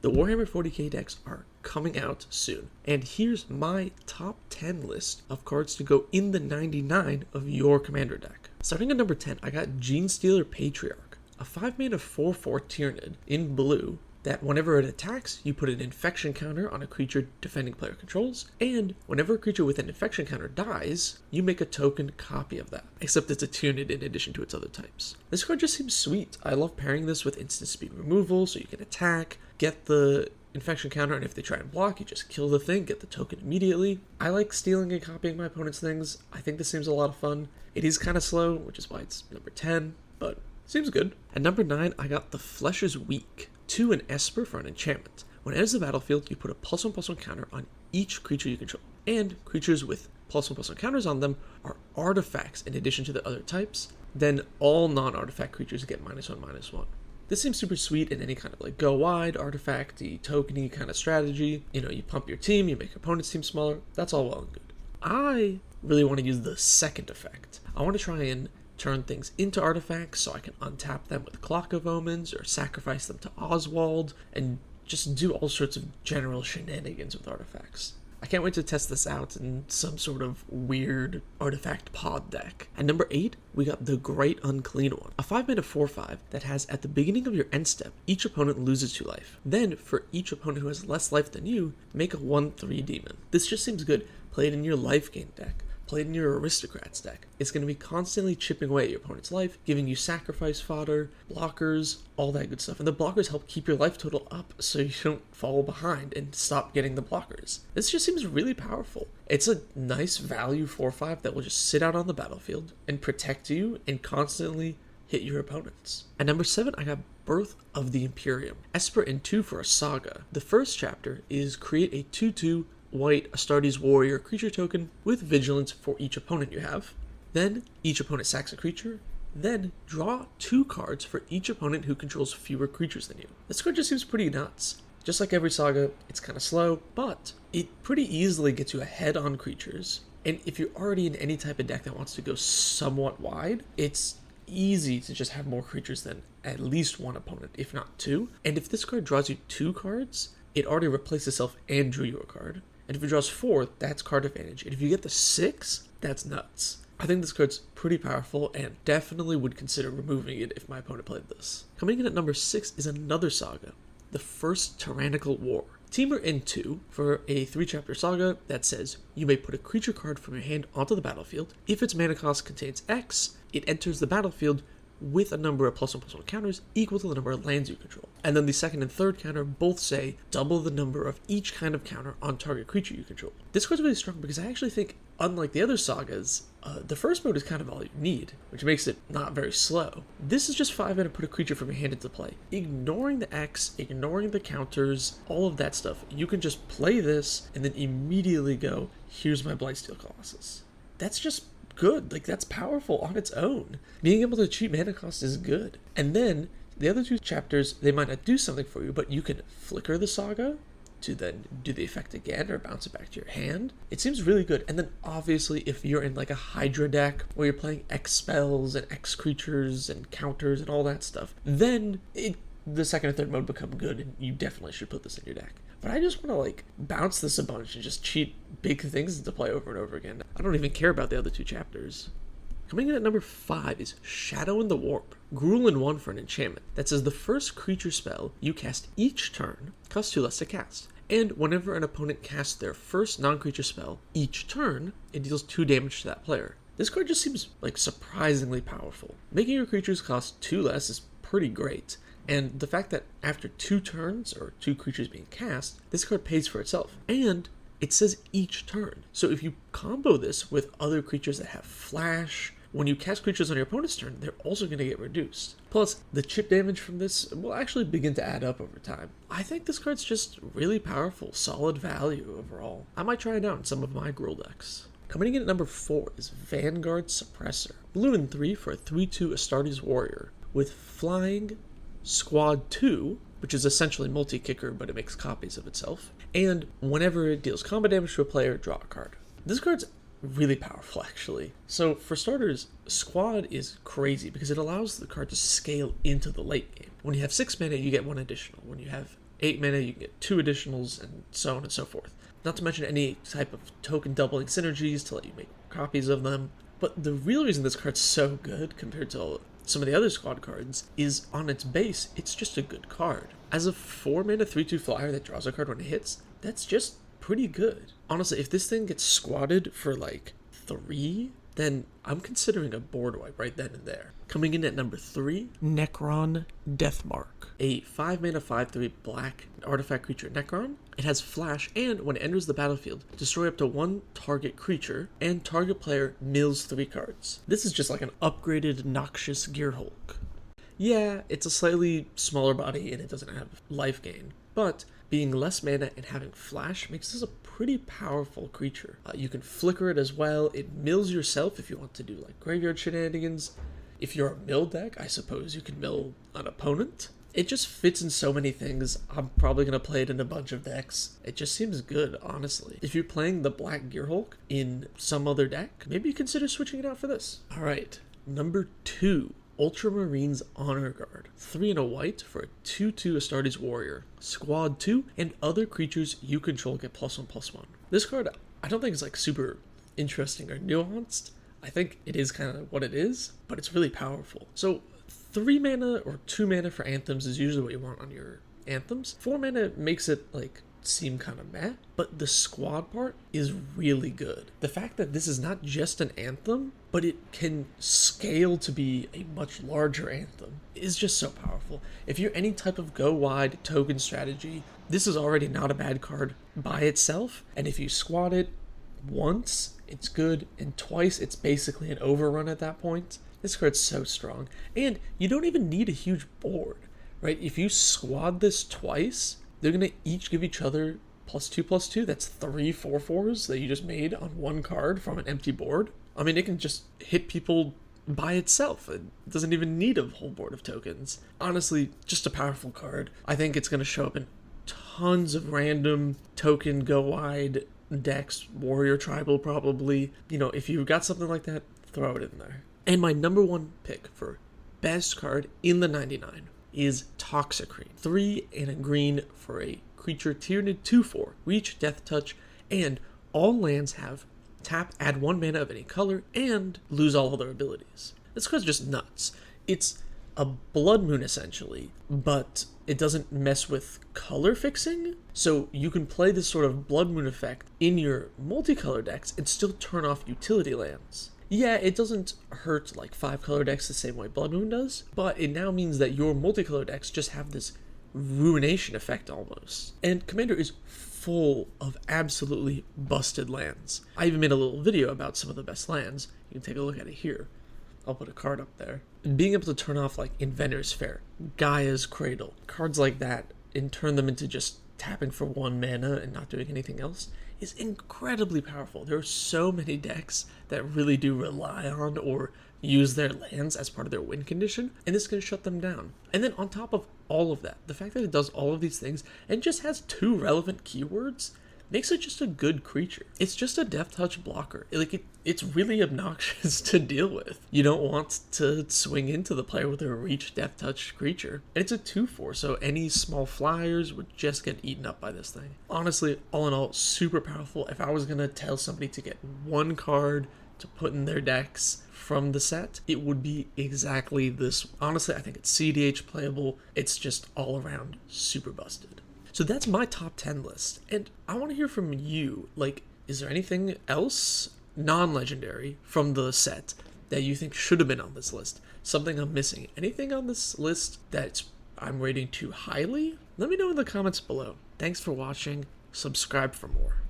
The Warhammer 40k decks are coming out soon, and here's my top 10 list of cards to go in the 99 of your commander deck. Starting at number 10, I got Genestealer Patriarch, a 5-mana 4/4 Tyrannid in blue that whenever it attacks, you put an infection counter on a creature defending player controls, and whenever a creature with an infection counter dies, you make a token copy of that, except it's a Tyrannid in addition to its other types. This card just seems sweet. I love pairing this with instant speed removal, so you can attack, get the infection counter, and if they try and block, you just kill the thing, get the token immediately. I like stealing and copying my opponent's things. I think this seems a lot of fun. It is kind of slow, which is why it's number 10, but seems good. At number 9, I got the Flesh is Weak, 2 an Esper for an enchantment. When it enters the battlefield, you put a +1/+1 counter on each creature you control, and creatures with +1/+1 counters on them are artifacts in addition to the other types. Then all non-artifact creatures get -1/-1. This seems super sweet in any kind of like go wide, artifact-y, tokeny kind of strategy. You know, you pump your team, you make your opponent's team smaller. That's all well and good. I really want to use the second effect. I want to try and turn things into artifacts so I can untap them with Clock of Omens or sacrifice them to Oswald and just do all sorts of general shenanigans with artifacts. I can't wait to test this out in some sort of weird artifact pod deck. At number 8, we got the Great Unclean one, a 5-mana 4/5 that has at the beginning of your end step, each opponent loses 2 life. Then, for each opponent who has less life than you, make a 1/3 demon. This just seems good. Play it in your life gain deck. Play it in your aristocrats deck. It's going to be constantly chipping away at your opponent's life, giving you sacrifice fodder, blockers, all that good stuff. And the blockers help keep your life total up so you don't fall behind and stop getting the blockers. This just seems really powerful. It's a nice value 4/5 that will just sit out on the battlefield and protect you and constantly hit your opponents. At number 7, I got Birth of the Imperium, Esper in 2 for a saga. The first chapter is create a 2/2 white Astartes warrior creature token with vigilance for each opponent you have. Then each opponent sacks a creature. Then draw 2 cards for each opponent who controls fewer creatures than you. This card just seems pretty nuts. Just like every saga, it's kind of slow, but it pretty easily gets you ahead on creatures. And if you're already in any type of deck that wants to go somewhat wide, it's easy to just have more creatures than at least one opponent, if not 2. And if this card draws you 2 cards, it already replaced itself and drew you a card. And if it draws 4, that's card advantage. And if you get the 6, that's nuts. I think this card's pretty powerful and definitely would consider removing it if my opponent played this. Coming in at number 6 is another saga, the first Tyrannical War. Temur in 2 for a 3-chapter saga that says you may put a creature card from your hand onto the battlefield. If its mana cost contains X, it enters the battlefield with a number of +1/+1 counters equal to the number of lands you control. And then the second and third counter both say double the number of each kind of counter on target creature you control. This card's really strong because I actually think, unlike the other sagas, the first mode is kind of all you need, which makes it not very slow. This is just 5 mana, put a creature from your hand into play. Ignoring the X, ignoring the counters, all of that stuff, you can just play this and then immediately go, here's my Blightsteel Colossus. That's just good. Like, that's powerful on its own. Being able to cheat mana cost is good. And then the other 2 chapters, they might not do something for you, but you can flicker the saga to then do the effect again or bounce it back to your hand. It seems really good. And then obviously if you're in like a Hydra deck where you're playing X spells and X creatures and counters and all that stuff, then the second and third mode become good and you definitely should put this in your deck. But I just want to like bounce this a bunch and just cheat big things into play over and over again. I don't even care about the other 2 chapters. Coming in at number 5 is Shadow in the Warp, Gruul in 1 for an enchantment that says the first creature spell you cast each turn costs 2 less to cast. And whenever an opponent casts their first non-creature spell each turn, it deals 2 damage to that player. This card just seems like surprisingly powerful. Making your creatures cost 2 less is pretty great. And the fact that after 2 turns, or 2 creatures being cast, this card pays for itself. And it says each turn. So if you combo this with other creatures that have flash, when you cast creatures on your opponent's turn, they're also going to get reduced. Plus, the chip damage from this will actually begin to add up over time. I think this card's just really powerful, solid value overall. I might try it out in some of my Gruul decks. Coming in at number 4 is Vanguard Suppressor, blue in 3 for a 3/2 Astartes warrior with flying, Squad 2, which is essentially multi-kicker, but it makes copies of itself. And whenever it deals combat damage to a player, draw a card. This card's really powerful, actually. So for starters, Squad is crazy because it allows the card to scale into the late game. When you have 6 mana, you get 1 additional. When you have 8 mana, you can get 2 additionals, and so on and so forth. Not to mention any type of token doubling synergies to let you make copies of them. But the real reason this card's so good compared to some of the other squad cards is on its base, it's just a good card. As a 4 mana 3/2 flyer that draws a card when it hits, that's just pretty good. Honestly, if this thing gets squatted for like 3, then I'm considering a board wipe right then and there. Coming in at number 3, Necron Deathmark. A 5 mana 5/3 black artifact creature Necron. It has flash, and when it enters the battlefield, destroy up to 1 target creature, and target player mills 3 cards. This is just like an upgraded Noxious Gearhulk. Yeah, it's a slightly smaller body and it doesn't have life gain, but being less mana and having flash makes this a pretty powerful creature. You can flicker it as well. It mills yourself if you want to do like graveyard shenanigans. If you're a mill deck, I suppose you can mill an opponent. It just fits in so many things. I'm probably going to play it in a bunch of decks. It just seems good, honestly. If you're playing the Black Gearhulk in some other deck, maybe consider switching it out for this. Alright, number 2. Ultramarines Honor Guard. 3 and a white for a 2/2 Astartes Warrior. Squad 2 and other creatures you control get +1/+1. This card, I don't think it's like super interesting or nuanced. I think it is kind of what it is, but it's really powerful. So 3 mana or 2 mana for anthems is usually what you want on your anthems. 4 mana makes it like seem kind of meh, but the squad part is really good. The fact that this is not just an anthem, but it can scale to be a much larger anthem is just so powerful. If you're any type of go wide token strategy, this is already not a bad card by itself, and if you squad it once, it's good, and twice, it's basically an overrun at that point. This card's so strong, and you don't even need a huge board, right? If you squad this twice, they're going to each give each other +2/+2. That's 3 4/4s that you just made on one card from an empty board. I mean, it can just hit people by itself. It doesn't even need a whole board of tokens. Honestly, just a powerful card. I think it's going to show up in tons of random token go-wide decks, Warrior Tribal probably. You know, if you've got something like that, throw it in there. And my number 1 pick for best card in the 99 is Toxicrene. 3 and a green for a creature tiered 2/4, reach, death touch, and all lands have tap, add 1 mana of any color, and lose all other abilities. This card's just nuts. It's a blood moon essentially, but it doesn't mess with color fixing, so you can play this sort of blood moon effect in your multicolor decks and still turn off utility lands. Yeah, it doesn't hurt like 5 color decks the same way Blood Moon does, but it now means that your multicolor decks just have this ruination effect almost. And Commander is full of absolutely busted lands. I even made a little video about some of the best lands. You can take a look at it here. I'll put a card up there. And being able to turn off like Inventor's Fair, Gaia's Cradle, cards like that, and turn them into just tapping for 1 mana and not doing anything else is incredibly powerful. There are so many decks that really do rely on or use their lands as part of their win condition, and this can shut them down. And then on top of all of that, the fact that it does all of these things and just has 2 relevant keywords makes it just a good creature. It's just a death touch blocker. It's really obnoxious to deal with. You don't want to swing into the player with a reach death touch creature. And it's a 2/4, so any small flyers would just get eaten up by this thing. Honestly, all in all, super powerful. If I was gonna tell somebody to get 1 card to put in their decks from the set, it would be exactly this. Honestly, I think it's CDH playable. It's just all around super busted. So that's my top 10 list, and I want to hear from you. Like, is there anything else non-legendary from the set that you think should have been on this list? Something I'm missing? Anything on this list that I'm rating too highly? Let me know in the comments below. Thanks for watching. Subscribe for more.